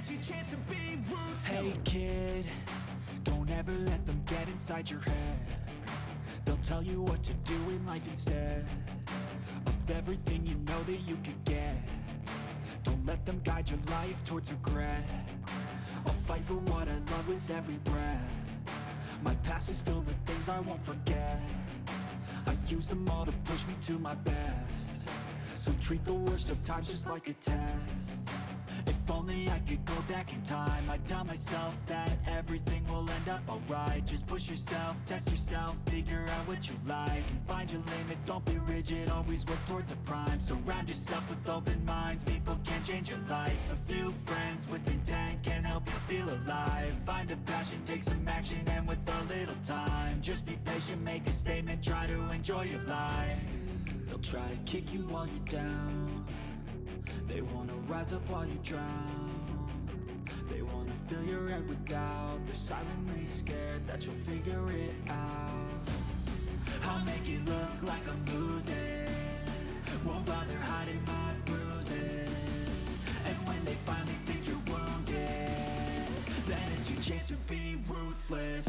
it's your chance to be ruthless. Hey kid, don't ever let them get inside your head. They'll tell you what to do in life instead of everything you know that you could get. Don't let them guide your life towards regret. I'll fight for what I love with every breath. My past is filled with things I won't forget. I use them all to push me to my best. So treat the worst of times just like a test. If only I could go back in time, I'd tell myself that everything will end up alright. Just push yourself, test yourself, figure out what you like, and find your limits, don't be rigid, always work towards a prime. Surround yourself with open minds, people can change your life. A few friends with intent can help you feel alive. Find a passion, take some action, and with a little time, just be patient, make a statement, try to enjoy your life. They'll try to kick you while you're down. They wanna rise up while you drown. They wanna fill your head with doubt. They're silently scared that you'll figure it out. I'll make it look like I'm losing, won't bother hiding my bruises. And when they finally think you're wounded, then it's your chance to be ruthless.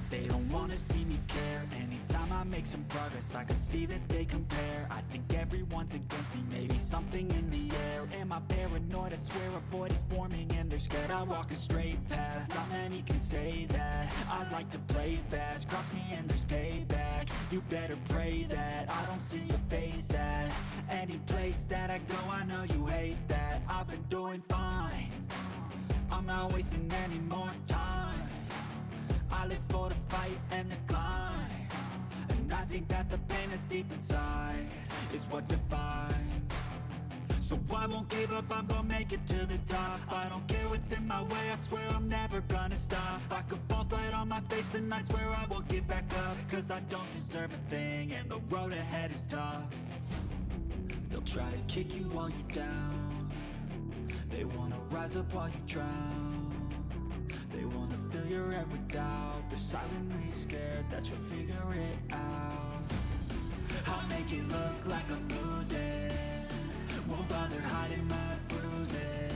They don't wanna see me care. Anytime I make some progress, I can see that they compare. I think everyone's against me, maybe something in the air. Am I paranoid? I swear a void is forming and they're scared I walk a straight path. Not many can say that. I like to play fast, cross me and there's payback. You better pray that I don't see your face at any place that I go. I know you hate that. I've been doing fine, I'm not wasting any more time. I live for the fight and the climb, and I think that the pain that's deep inside is what defines. So I won't give up, I'm gonna make it to the top. I don't care what's in my way, I swear I'm never gonna stop. I could fall flat on my face and I swear I won't give back up, cause I don't deserve a thing and the road ahead is tough. They'll try to kick you while you're down. They wanna rise up while you drown. They wanna fill your head with doubt. They're silently scared that you'll figure it out. I'll make it look like I'm losing, won't bother hiding my bruises.